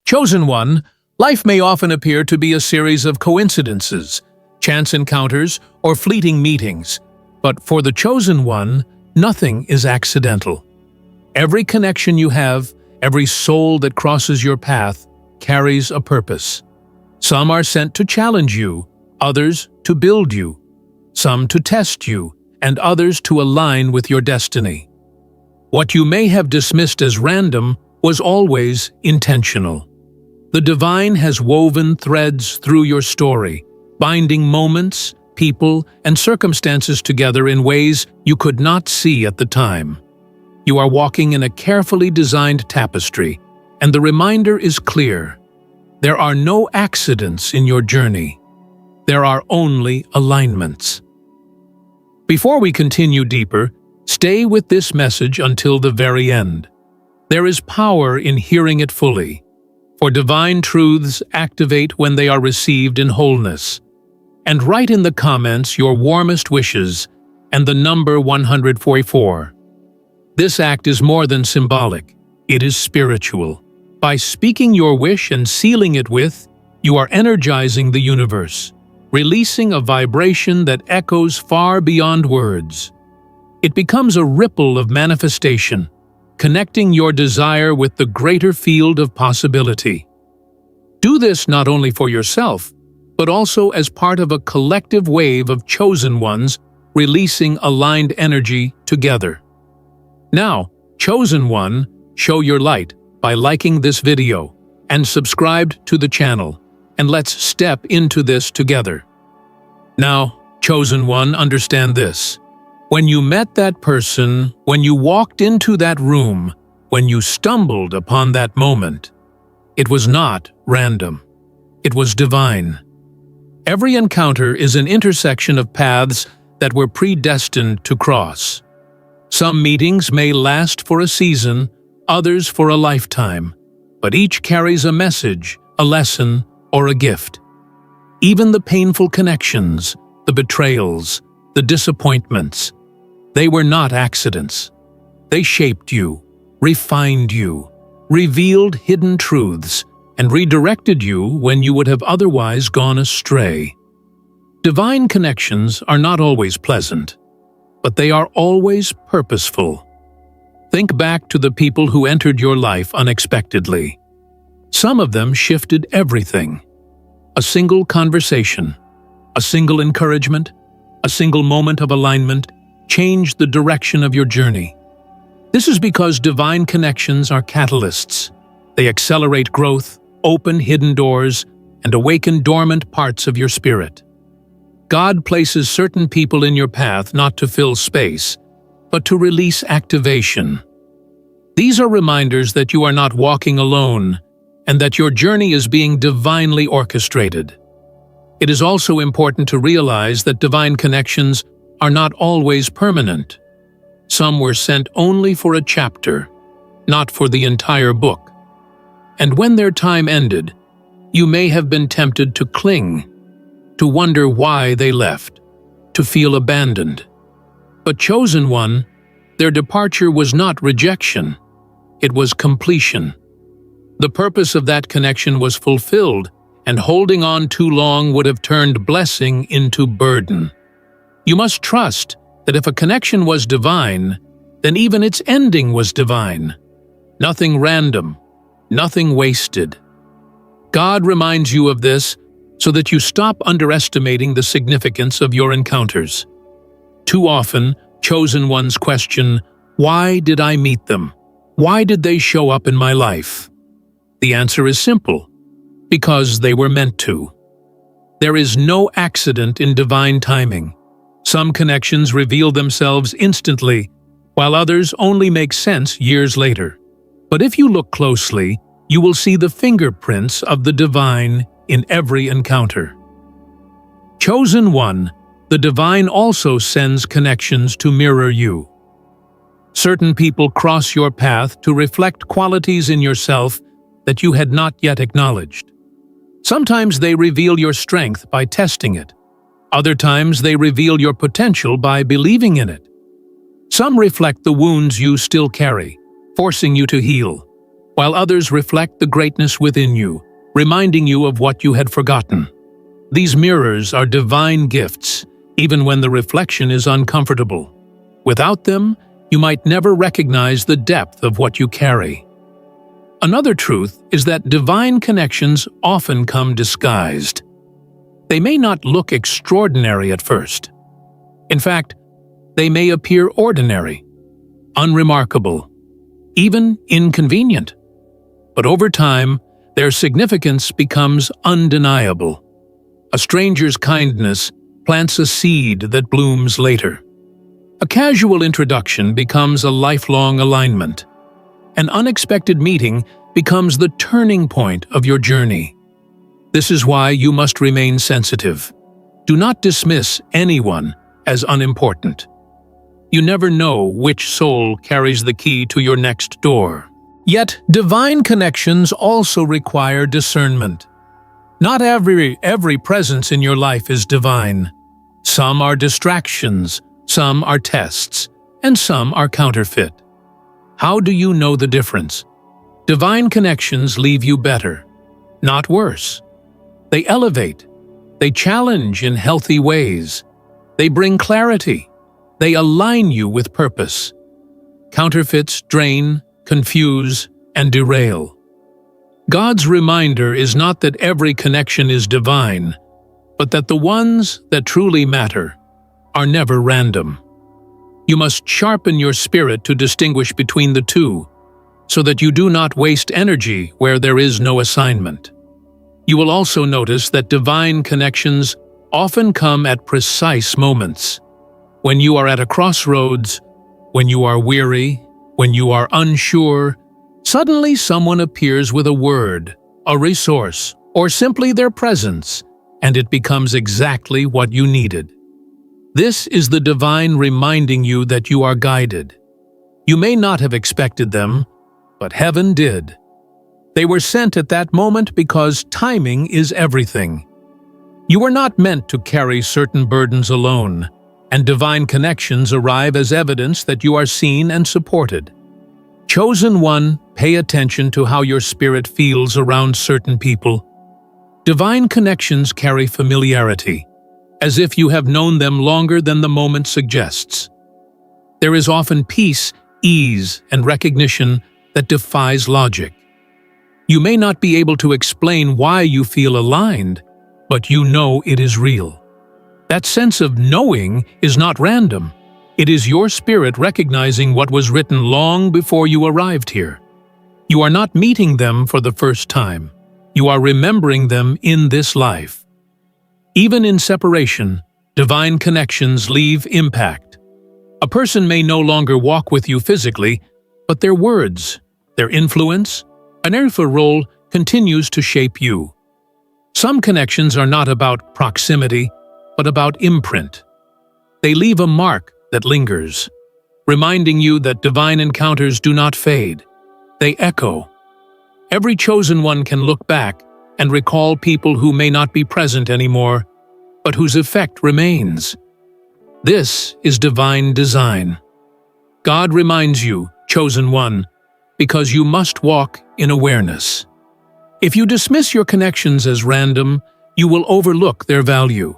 Chosen one, life may often appear to be a series of coincidences, chance encounters, or fleeting meetings. But for the chosen one, nothing is accidental. Every connection you have, every soul that crosses your path, carries a purpose. Some are sent to challenge you, others to build you, some to test you, and others to align with your destiny. What you may have dismissed as random was always intentional. The divine has woven threads through your story, binding moments, people, and circumstances together in ways you could not see at the time. You are walking in a carefully designed tapestry, and the reminder is clear. There are no accidents in your journey. There are only alignments. Before we continue deeper, stay with this message until the very end. There is power in hearing it fully, for divine truths activate when they are received in wholeness. And write in the comments your warmest wishes and the number 144. This act is more than symbolic, it is spiritual. By speaking your wish and sealing it with, you are energizing the universe, releasing a vibration that echoes far beyond words. It becomes a ripple of manifestation, connecting your desire with the greater field of possibility. Do this not only for yourself, but also as part of a collective wave of chosen ones releasing aligned energy together. Now, chosen one, show your light by liking this video and subscribe to the channel, and let's step into this together. Now, chosen one, understand this. When you met that person, when you walked into that room, when you stumbled upon that moment, it was not random. It was divine. Every encounter is an intersection of paths that were predestined to cross. Some meetings may last for a season, others for a lifetime, but each carries a message, a lesson, or a gift. Even the painful connections, the betrayals, the disappointments, they were not accidents. They shaped you, refined you, revealed hidden truths, and redirected you when you would have otherwise gone astray. Divine connections are not always pleasant, but they are always purposeful. Think back to the people who entered your life unexpectedly. Some of them shifted everything. A single conversation, a single encouragement, a single moment of alignment changed the direction of your journey. This is because divine connections are catalysts. They accelerate growth, open hidden doors, and awaken dormant parts of your spirit. God places certain people in your path not to fill space, but to release activation. These are reminders that you are not walking alone, and that your journey is being divinely orchestrated. It is also important to realize that divine connections are not always permanent. Some were sent only for a chapter, not for the entire book. And when their time ended, you may have been tempted to cling, to wonder why they left, to feel abandoned. But chosen one, their departure was not rejection, it was completion. The purpose of that connection was fulfilled, and holding on too long would have turned blessing into burden. You must trust that if a connection was divine, then even its ending was divine. Nothing random, nothing wasted. God reminds you of this so that you stop underestimating the significance of your encounters. Too often, chosen ones question, "Why did I meet them? Why did they show up in my life?" The answer is simple: because they were meant to. There is no accident in divine timing. Some connections reveal themselves instantly, while others only make sense years later. But if you look closely, you will see the fingerprints of the divine in every encounter. Chosen one, the divine also sends connections to mirror you. Certain people cross your path to reflect qualities in yourself that you had not yet acknowledged. Sometimes they reveal your strength by testing it. Other times they reveal your potential by believing in it. Some reflect the wounds you still carry, forcing you to heal, while others reflect the greatness within you, reminding you of what you had forgotten. These mirrors are divine gifts, even when the reflection is uncomfortable. Without them, you might never recognize the depth of what you carry. Another truth is that divine connections often come disguised. They may not look extraordinary at first. In fact, they may appear ordinary, unremarkable, even inconvenient. But over time, their significance becomes undeniable. A stranger's kindness plants a seed that blooms later. A casual introduction becomes a lifelong alignment. An unexpected meeting becomes the turning point of your journey. This is why you must remain sensitive. Do not dismiss anyone as unimportant. You never know which soul carries the key to your next door. Yet, divine connections also require discernment. Not every presence in your life is divine. Some are distractions, some are tests, and some are counterfeit. How do you know the difference? Divine connections leave you better, not worse. They elevate. They challenge in healthy ways. They bring clarity. They align you with purpose. Counterfeits drain, confuse, and derail. God's reminder is not that every connection is divine, but that the ones that truly matter are never random. You must sharpen your spirit to distinguish between the two, so that you do not waste energy where there is no assignment. You will also notice that divine connections often come at precise moments. When you are at a crossroads, when you are weary, when you are unsure, suddenly someone appears with a word, a resource, or simply their presence, and it becomes exactly what you needed. This is the divine reminding you that you are guided. You may not have expected them, but heaven did. They were sent at that moment because timing is everything. You are not meant to carry certain burdens alone, and divine connections arrive as evidence that you are seen and supported. Chosen one, pay attention to how your spirit feels around certain people. Divine connections carry familiarity, as if you have known them longer than the moment suggests. There is often peace, ease, and recognition that defies logic. You may not be able to explain why you feel aligned, but you know it is real. That sense of knowing is not random. It is your spirit recognizing what was written long before you arrived here. You are not meeting them for the first time. You are remembering them in this life. Even in separation, divine connections leave impact. A person may no longer walk with you physically, but their words, their influence, and their role continues to shape you. Some connections are not about proximity, but about imprint. They leave a mark that lingers, reminding you that divine encounters do not fade. They echo. Every chosen one can look back and recall people who may not be present anymore, but whose effect remains. This is divine design. God reminds you, chosen one, because you must walk in awareness. If you dismiss your connections as random, you will overlook their value.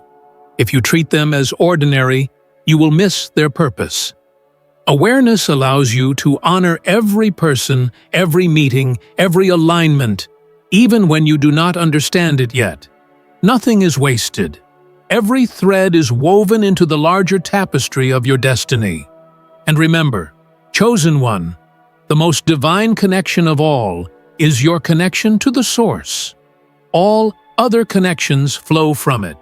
If you treat them as ordinary, you will miss their purpose. Awareness allows you to honor every person, every meeting, every alignment, even when you do not understand it yet. Nothing is wasted. Every thread is woven into the larger tapestry of your destiny. And remember, chosen one, the most divine connection of all is your connection to the source. All other connections flow from it.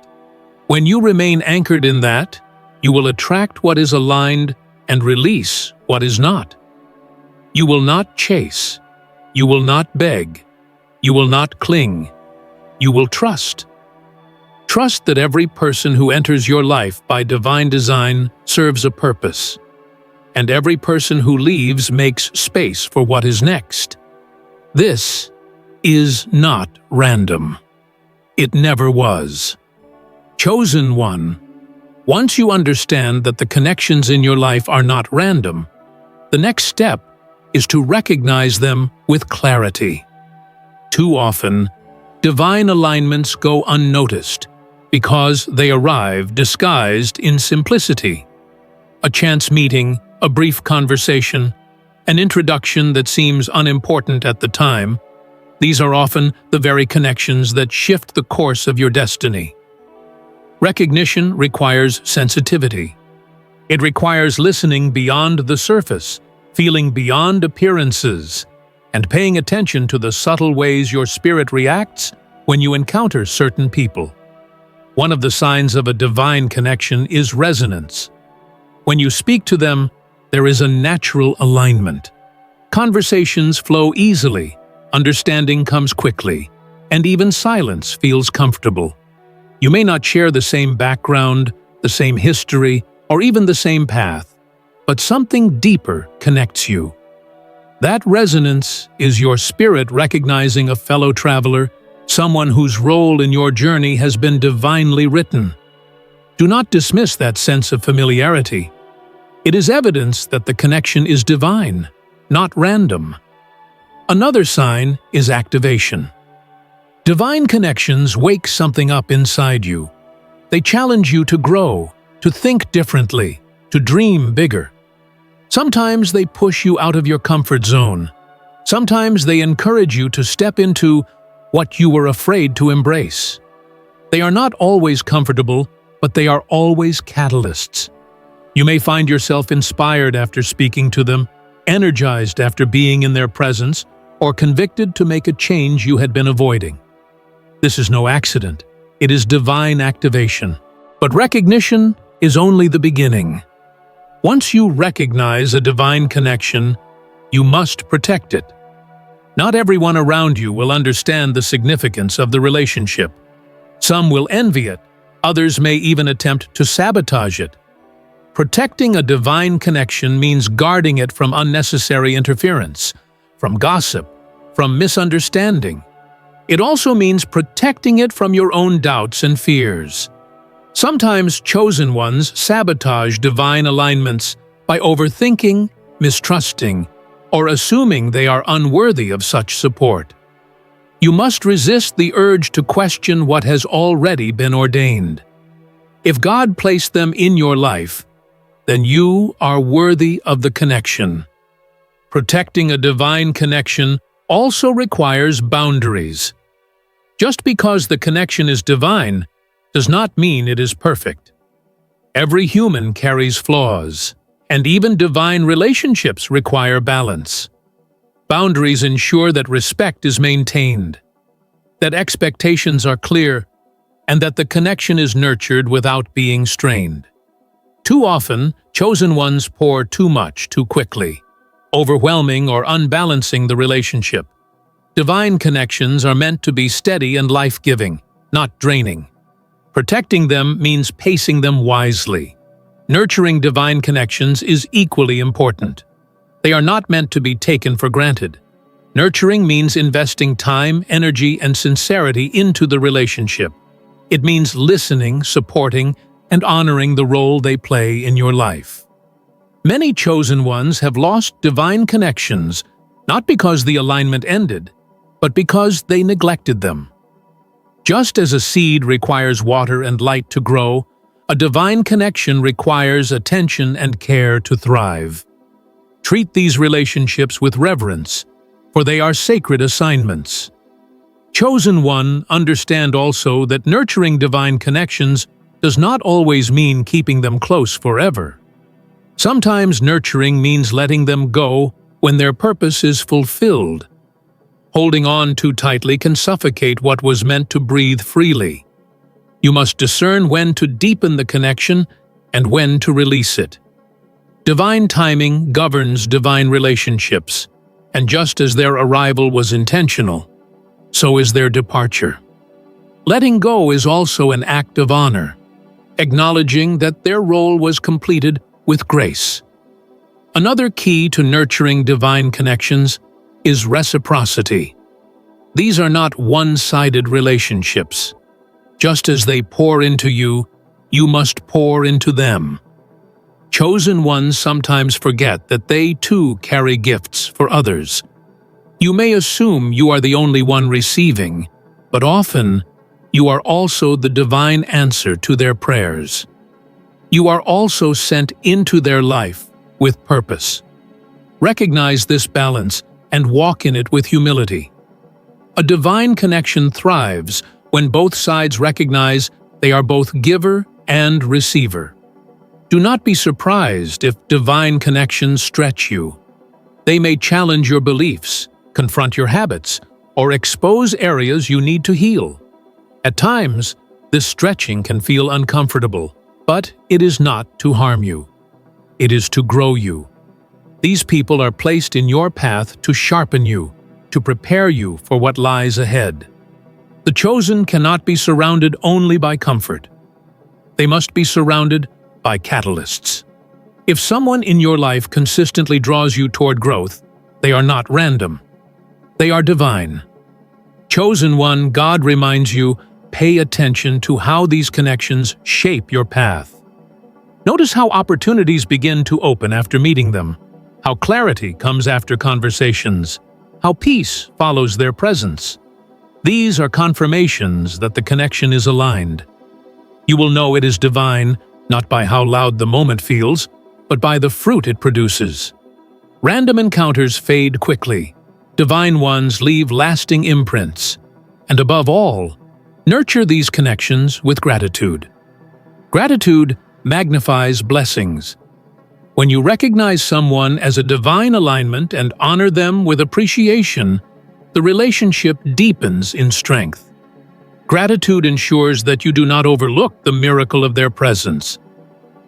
When you remain anchored in that, you will attract what is aligned and release what is not. You will not chase. You will not beg. You will not cling. You will trust. Trust that every person who enters your life by divine design serves a purpose, and every person who leaves makes space for what is next. This is not random. It never was. Chosen one, once you understand that the connections in your life are not random, the next step is to recognize them with clarity. Too often, divine alignments go unnoticed because they arrive disguised in simplicity. A chance meeting, a brief conversation, an introduction that seems unimportant at the time, these are often the very connections that shift the course of your destiny. Recognition requires sensitivity. It requires listening beyond the surface, feeling beyond appearances, and paying attention to the subtle ways your spirit reacts when you encounter certain people. One of the signs of a divine connection is resonance. When you speak to them, there is a natural alignment. Conversations flow easily, understanding comes quickly, and even silence feels comfortable. You may not share the same background, the same history, or even the same path, but something deeper connects you. That resonance is your spirit recognizing a fellow traveler, someone whose role in your journey has been divinely written. Do not dismiss that sense of familiarity. It is evidence that the connection is divine, not random. Another sign is activation. Divine connections wake something up inside you. They challenge you to grow, to think differently, to dream bigger. Sometimes they push you out of your comfort zone. Sometimes they encourage you to step into what you were afraid to embrace. They are not always comfortable, but they are always catalysts. You may find yourself inspired after speaking to them, energized after being in their presence, or convicted to make a change you had been avoiding. This is no accident. It is divine activation. But recognition is only the beginning. Once you recognize a divine connection, you must protect it. Not everyone around you will understand the significance of the relationship. Some will envy it, others may even attempt to sabotage it. Protecting a divine connection means guarding it from unnecessary interference, from gossip, from misunderstanding. It also means protecting it from your own doubts and fears. Sometimes chosen ones sabotage divine alignments by overthinking, mistrusting, or assuming they are unworthy of such support. You must resist the urge to question what has already been ordained. If God placed them in your life, then you are worthy of the connection. Protecting a divine connection also requires boundaries. Just because the connection is divine does not mean it is perfect. Every human carries flaws, and even divine relationships require balance. Boundaries ensure that respect is maintained, that expectations are clear, and that the connection is nurtured without being strained. Too often, chosen ones pour too much too quickly, overwhelming or unbalancing the relationship. Divine connections are meant to be steady and life-giving, not draining. Protecting them means pacing them wisely. Nurturing divine connections is equally important. They are not meant to be taken for granted. Nurturing means investing time, energy, and sincerity into the relationship. It means listening, supporting, and honoring the role they play in your life. Many chosen ones have lost divine connections, not because the alignment ended, but because they neglected them. Just as a seed requires water and light to grow, a divine connection requires attention and care to thrive. Treat these relationships with reverence, for they are sacred assignments. Chosen one, understand also that nurturing divine connections does not always mean keeping them close forever. Sometimes nurturing means letting them go when their purpose is fulfilled. Holding on too tightly can suffocate what was meant to breathe freely. You must discern when to deepen the connection and when to release it. Divine timing governs divine relationships, and just as their arrival was intentional, so is their departure. Letting go is also an act of honor, acknowledging that their role was completed with grace. Another key to nurturing divine connections is reciprocity. These are not one-sided relationships. Just as they pour into you, you must pour into them. Chosen ones sometimes forget that they too carry gifts for others. You may assume you are the only one receiving, but often you are also the divine answer to their prayers. You are also sent into their life with purpose. Recognize this balance and walk in it with humility. A divine connection thrives when both sides recognize they are both giver and receiver. Do not be surprised if divine connections stretch you. They may challenge your beliefs, confront your habits, or expose areas you need to heal. At times, this stretching can feel uncomfortable, but it is not to harm you. It is to grow you. These people are placed in your path to sharpen you, to prepare you for what lies ahead. The chosen cannot be surrounded only by comfort. They must be surrounded by catalysts. If someone in your life consistently draws you toward growth, they are not random. They are divine. Chosen one, God reminds you, pay attention to how these connections shape your path. Notice how opportunities begin to open after meeting them, how clarity comes after conversations, how peace follows their presence. These are confirmations that the connection is aligned. You will know it is divine, not by how loud the moment feels, but by the fruit it produces. Random encounters fade quickly. Divine ones leave lasting imprints. And above all, nurture these connections with gratitude. Gratitude magnifies blessings. When you recognize someone as a divine alignment and honor them with appreciation, the relationship deepens in strength. Gratitude ensures that you do not overlook the miracle of their presence.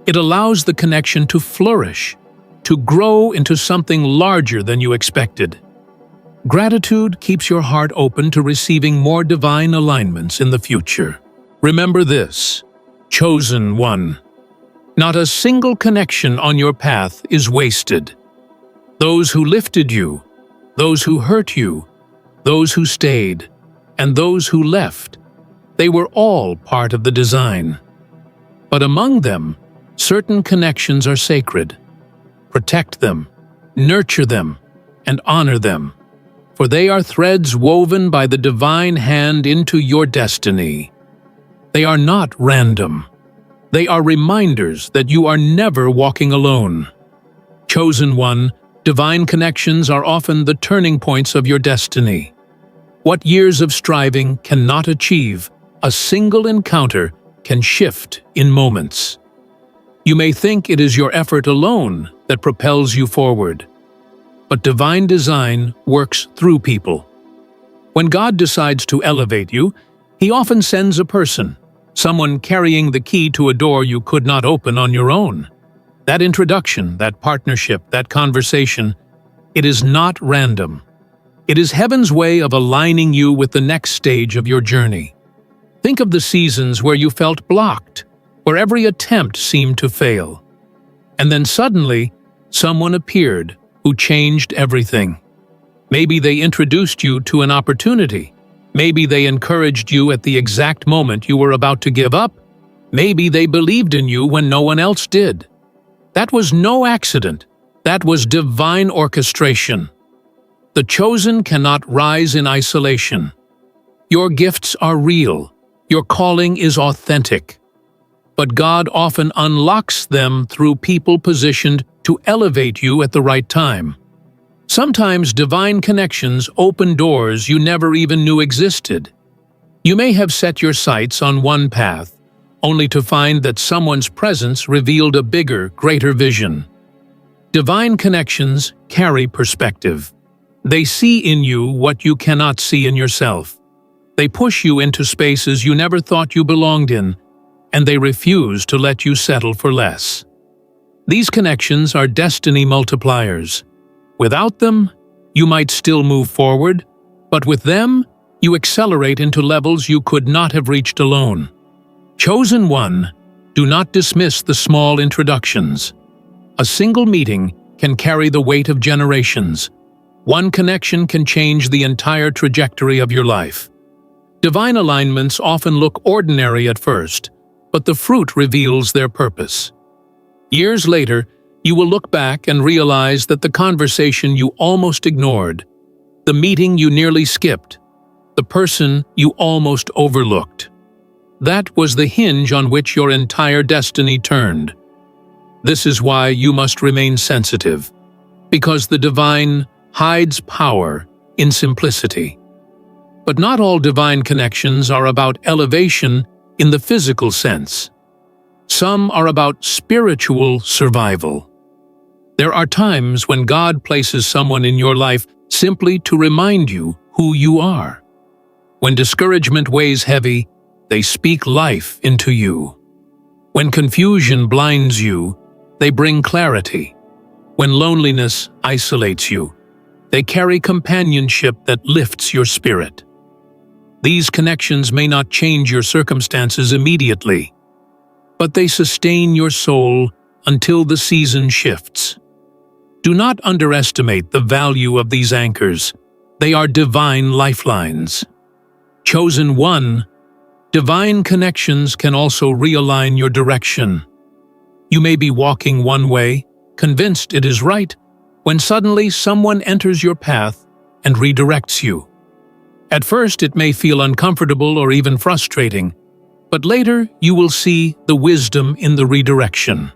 It allows the connection to flourish, to grow into something larger than you expected. Gratitude keeps your heart open to receiving more divine alignments in the future. Remember this, chosen one. Not a single connection on your path is wasted. Those who lifted you, those who hurt you, those who stayed, and those who left, they were all part of the design. But among them, certain connections are sacred. Protect them, nurture them, and honor them, for they are threads woven by the divine hand into your destiny. They are not random. They are reminders that you are never walking alone. Chosen one, divine connections are often the turning points of your destiny. What years of striving cannot achieve, a single encounter can shift in moments. You may think it is your effort alone that propels you forward, but divine design works through people. When God decides to elevate you, He often sends a person, someone carrying the key to a door you could not open on your own. That introduction, that partnership, that conversation, it is not random. It is heaven's way of aligning you with the next stage of your journey. Think of the seasons where you felt blocked, where every attempt seemed to fail. And then suddenly, someone appeared who changed everything. Maybe they introduced you to an opportunity. Maybe they encouraged you at the exact moment you were about to give up. Maybe they believed in you when no one else did. That was no accident. That was divine orchestration. The chosen cannot rise in isolation. Your gifts are real. Your calling is authentic. But God often unlocks them through people positioned to elevate you at the right time. Sometimes divine connections open doors you never even knew existed. You may have set your sights on one path, only to find that someone's presence revealed a bigger, greater vision. Divine connections carry perspective. They see in you what you cannot see in yourself. They push you into spaces you never thought you belonged in, and they refuse to let you settle for less. These connections are destiny multipliers. Without them, you might still move forward, but with them, you accelerate into levels you could not have reached alone. Chosen one, do not dismiss the small introductions. A single meeting can carry the weight of generations. One connection can change the entire trajectory of your life. Divine alignments often look ordinary at first, but the fruit reveals their purpose. Years later, you will look back and realize that the conversation you almost ignored, the meeting you nearly skipped, the person you almost overlooked, that was the hinge on which your entire destiny turned. This is why you must remain sensitive, because the divine hides power in simplicity. But not all divine connections are about elevation in the physical sense. Some are about spiritual survival. There are times when God places someone in your life simply to remind you who you are. When discouragement weighs heavy, they speak life into you. When confusion blinds you, they bring clarity. When loneliness isolates you, they carry companionship that lifts your spirit. These connections may not change your circumstances immediately, but they sustain your soul until the season shifts. Do not underestimate the value of these anchors. They are divine lifelines. Chosen one, divine connections can also realign your direction. You may be walking one way, convinced it is right, when suddenly someone enters your path and redirects you. At first, it may feel uncomfortable or even frustrating, but later you will see the wisdom in the redirection.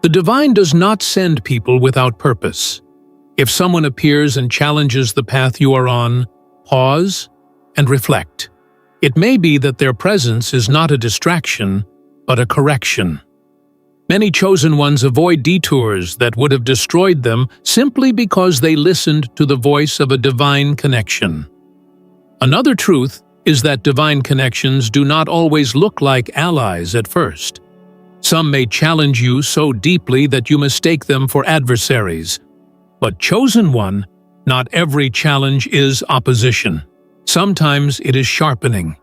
The divine does not send people without purpose. If someone appears and challenges the path you are on, pause and reflect. It may be that their presence is not a distraction, but a correction. Many chosen ones avoid detours that would have destroyed them simply because they listened to the voice of a divine connection. Another truth is that divine connections do not always look like allies at first. Some may challenge you so deeply that you mistake them for adversaries. But chosen one, not every challenge is opposition. Sometimes it is sharpening.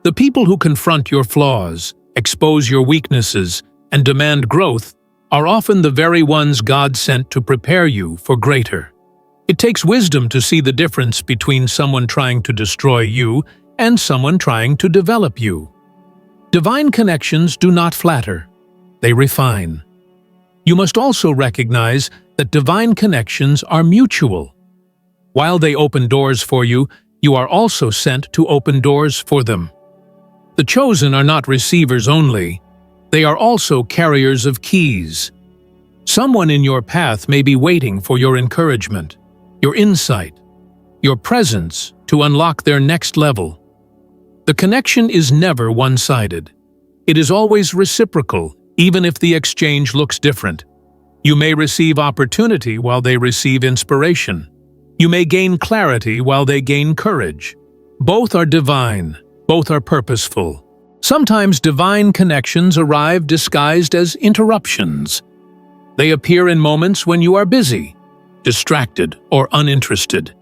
The people who confront your flaws, expose your weaknesses, and demand growth are often the very ones God sent to prepare you for greater. It takes wisdom to see the difference between someone trying to destroy you and someone trying to develop you. Divine connections do not flatter, they refine. You must also recognize that divine connections are mutual. While they open doors for you, you are also sent to open doors for them. The chosen are not receivers only, they are also carriers of keys. Someone in your path may be waiting for your encouragement, your insight, your presence to unlock their next level. The connection is never one-sided. It is always reciprocal, even if the exchange looks different. You may receive opportunity while they receive inspiration. You may gain clarity while they gain courage. Both are divine, both are purposeful. Sometimes divine connections arrive disguised as interruptions. They appear in moments when you are busy, distracted, or uninterested.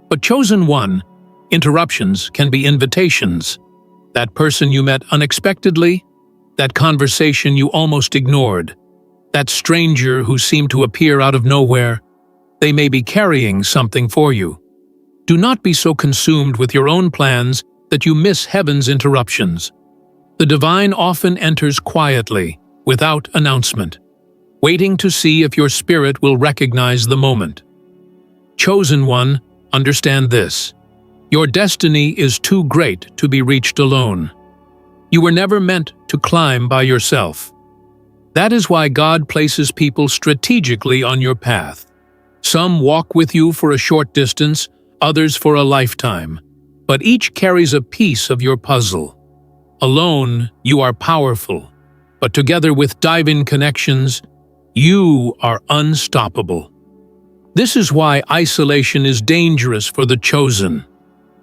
But chosen one, interruptions can be invitations. That person you met unexpectedly, that conversation you almost ignored, that stranger who seemed to appear out of nowhere, they may be carrying something for you. Do not be so consumed with your own plans that you miss heaven's interruptions. The divine often enters quietly, without announcement, waiting to see if your spirit will recognize the moment. Chosen one, understand this. Your destiny is too great to be reached alone. You were never meant to climb by yourself. That is why God places people strategically on your path. Some walk with you for a short distance, others for a lifetime, but each carries a piece of your puzzle. Alone, you are powerful, but together with divine connections, you are unstoppable. This is why isolation is dangerous for the chosen.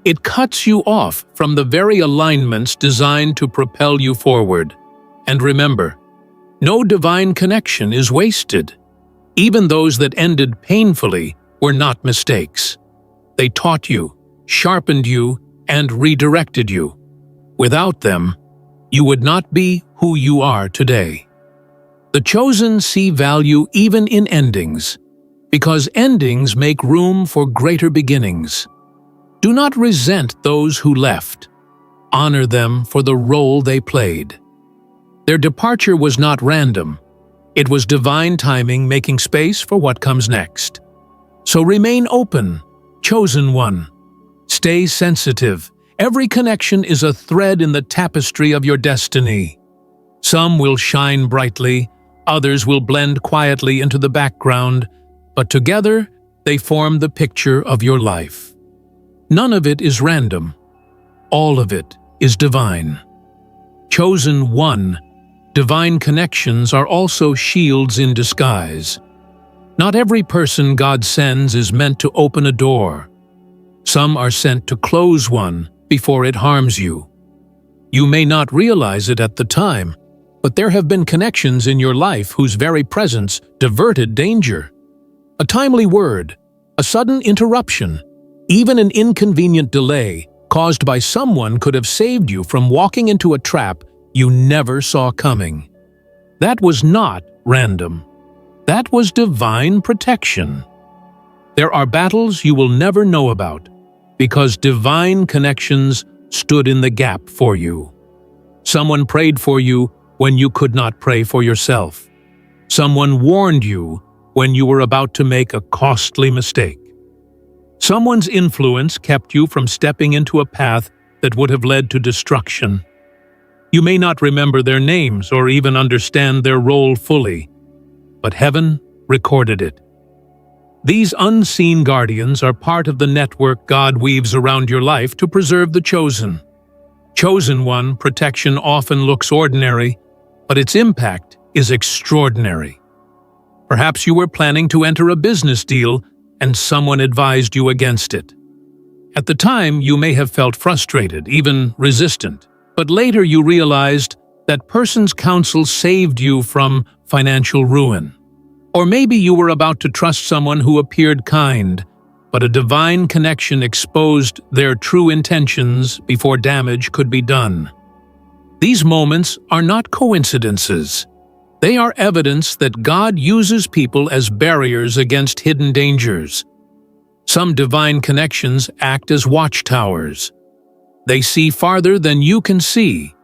It cuts you off from the very alignments designed to propel you forward. And remember, no divine connection is wasted. Even those that ended painfully were not mistakes. They taught you, sharpened you, and redirected you. Without them, you would not be who you are today. The chosen see value even in endings, because endings make room for greater beginnings. Do not resent those who left. Honor them for the role they played. Their departure was not random. It was divine timing making space for what comes next. So remain open, chosen one. Stay sensitive. Every connection is a thread in the tapestry of your destiny. Some will shine brightly, others will blend quietly into the background, but together they form the picture of your life. None of it is random. All of it is divine. Chosen one, divine connections are also shields in disguise. Not every person God sends is meant to open a door. Some are sent to close one before it harms you. You may not realize it at the time, but there have been connections in your life whose very presence diverted danger. A timely word, a sudden interruption, even an inconvenient delay caused by someone could have saved you from walking into a trap you never saw coming. That was not random. That was divine protection. There are battles you will never know about because divine connections stood in the gap for you. Someone prayed for you when you could not pray for yourself. Someone warned you when you were about to make a costly mistake. Someone's influence kept you from stepping into a path that would have led to destruction. You may not remember their names or even understand their role fully, but heaven recorded it. These unseen guardians are part of the network God weaves around your life to preserve the chosen. Chosen one protection often looks ordinary, but its impact is extraordinary. Perhaps you were planning to enter a business deal and someone advised you against it. At the time, you may have felt frustrated, even resistant, but later you realized that person's counsel saved you from financial ruin. Or maybe you were about to trust someone who appeared kind, but a divine connection exposed their true intentions before damage could be done. These moments are not coincidences. They are evidence that God uses people as barriers against hidden dangers. Some divine connections act as watchtowers. They see farther than you can see.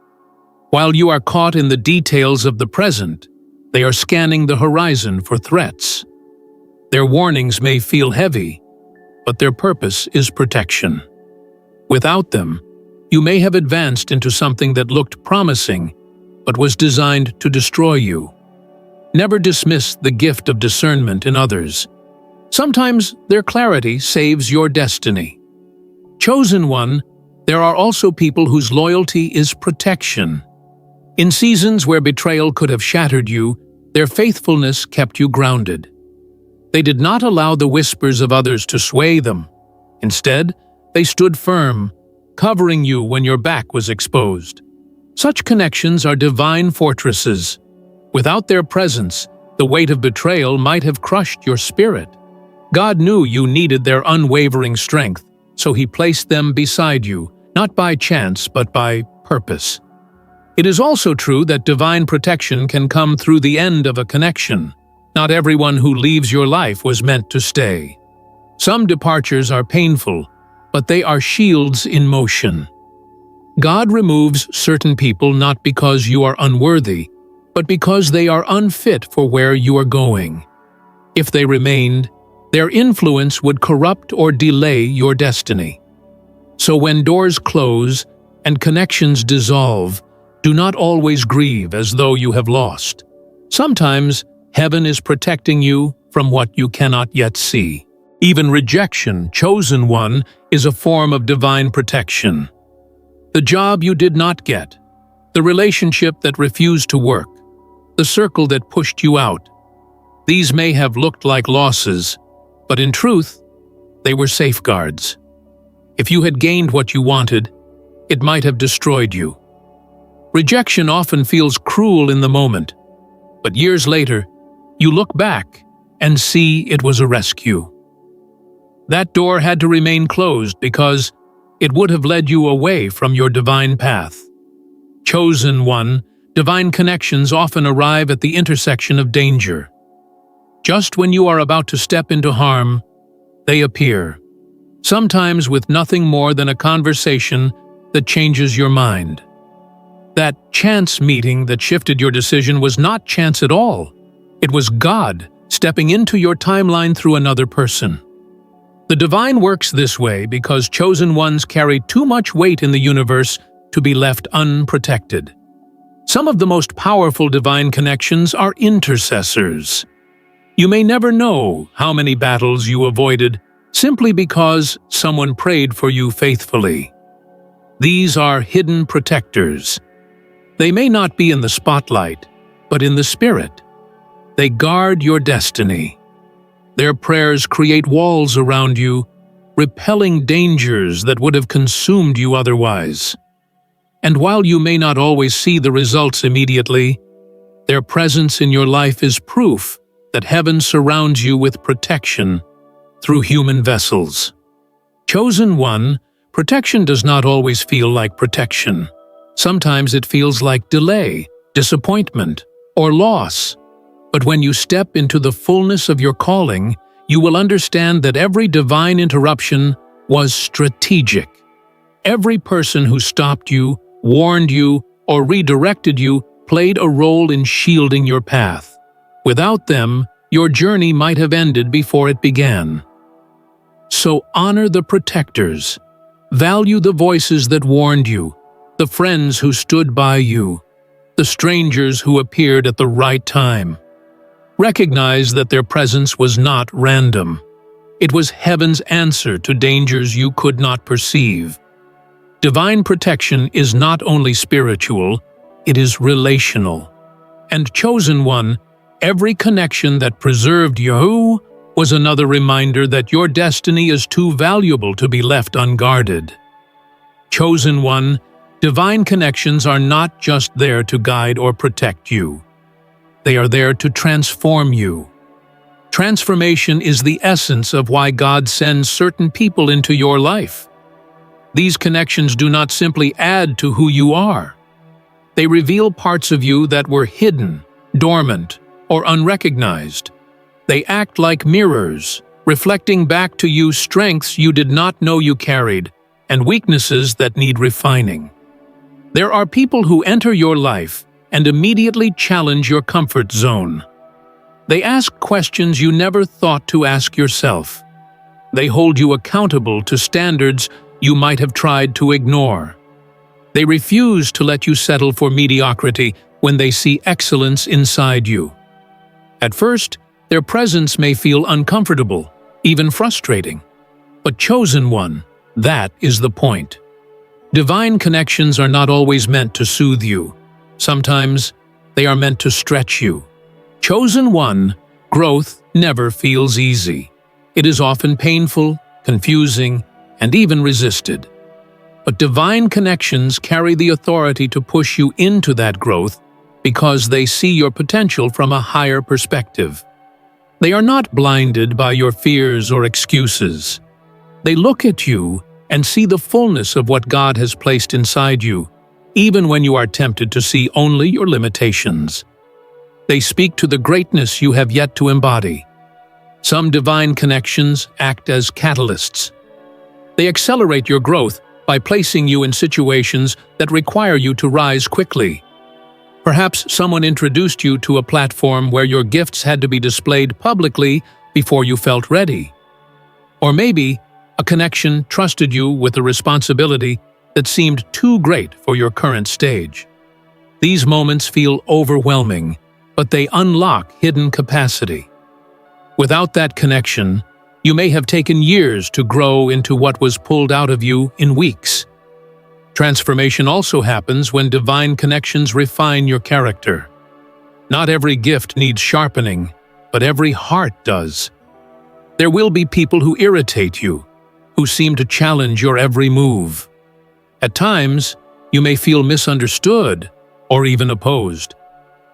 While you are caught in the details of the present, they are scanning the horizon for threats. Their warnings may feel heavy, but their purpose is protection. Without them, you may have advanced into something that looked promising, but was designed to destroy you. Never dismiss the gift of discernment in others. Sometimes their clarity saves your destiny. Chosen one, there are also people whose loyalty is protection. In seasons where betrayal could have shattered you, their faithfulness kept you grounded. They did not allow the whispers of others to sway them. Instead, they stood firm, covering you when your back was exposed. Such connections are divine fortresses. Without their presence, the weight of betrayal might have crushed your spirit. God knew you needed their unwavering strength, so He placed them beside you, not by chance but by purpose. It is also true that divine protection can come through the end of a connection. Not everyone who leaves your life was meant to stay. Some departures are painful, but they are shields in motion. God removes certain people not because you are unworthy, but because they are unfit for where you are going. If they remained, their influence would corrupt or delay your destiny. So when doors close and connections dissolve, do not always grieve as though you have lost. Sometimes, heaven is protecting you from what you cannot yet see. Even rejection, chosen one, is a form of divine protection. The job you did not get, the relationship that refused to work, the circle that pushed you out. These may have looked like losses, but in truth, they were safeguards. If you had gained what you wanted, it might have destroyed you. Rejection often feels cruel in the moment, but years later, you look back and see it was a rescue. That door had to remain closed because it would have led you away from your divine path. Chosen one, divine connections often arrive at the intersection of danger. Just when you are about to step into harm, they appear, sometimes with nothing more than a conversation that changes your mind. That chance meeting that shifted your decision was not chance at all. It was God stepping into your timeline through another person. The divine works this way because chosen ones carry too much weight in the universe to be left unprotected. Some of the most powerful divine connections are intercessors. You may never know how many battles you avoided simply because someone prayed for you faithfully. These are hidden protectors. They may not be in the spotlight, but in the spirit. They guard your destiny. Their prayers create walls around you, repelling dangers that would have consumed you otherwise. And while you may not always see the results immediately, their presence in your life is proof that heaven surrounds you with protection through human vessels. Chosen one, protection does not always feel like protection. Sometimes it feels like delay, disappointment, or loss. But when you step into the fullness of your calling, you will understand that every divine interruption was strategic. Every person who stopped you, warned you, or redirected you played a role in shielding your path. Without them, your journey might have ended before it began. So honor the protectors. Value the voices that warned you, the friends who stood by you, the strangers who appeared at the right time. Recognize that their presence was not random. It was heaven's answer to dangers you could not perceive. Divine protection is not only spiritual, it is relational. And chosen one, every connection that preserved you was another reminder that your destiny is too valuable to be left unguarded. Chosen one, divine connections are not just there to guide or protect you. They are there to transform you. Transformation is the essence of why God sends certain people into your life. These connections do not simply add to who you are. They reveal parts of you that were hidden, dormant, or unrecognized. They act like mirrors, reflecting back to you strengths you did not know you carried, and weaknesses that need refining. There are people who enter your life and immediately challenge your comfort zone. They ask questions you never thought to ask yourself. They hold you accountable to standards you might have tried to ignore. They refuse to let you settle for mediocrity when they see excellence inside you. At first, their presence may feel uncomfortable, even frustrating. But chosen one, that is the point. Divine connections are not always meant to soothe you. Sometimes they are meant to stretch you. Chosen one, growth never feels easy. It is often painful, confusing, and even resisted. But divine connections carry the authority to push you into that growth because they see your potential from a higher perspective. They are not blinded by your fears or excuses. They look at you and see the fullness of what God has placed inside you, even when you are tempted to see only your limitations. They speak to the greatness you have yet to embody. Some divine connections act as catalysts. They accelerate your growth by placing you in situations that require you to rise quickly. Perhaps someone introduced you to a platform where your gifts had to be displayed publicly before you felt ready. Or maybe a connection trusted you with a responsibility that seemed too great for your current stage. These moments feel overwhelming, but they unlock hidden capacity. Without that connection, you may have taken years to grow into what was pulled out of you in weeks. Transformation also happens when divine connections refine your character. Not every gift needs sharpening, but every heart does. There will be people who irritate you, who seem to challenge your every move. At times, you may feel misunderstood or even opposed.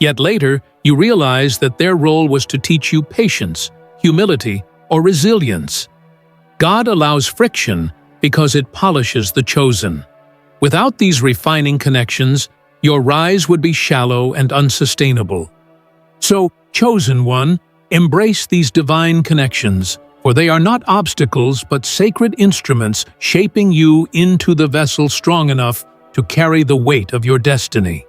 Yet later, you realize that their role was to teach you patience, humility, or resilience. God allows friction because it polishes the chosen. Without these refining connections, your rise would be shallow and unsustainable. So, chosen one, embrace these divine connections, for they are not obstacles but sacred instruments shaping you into the vessel strong enough to carry the weight of your destiny.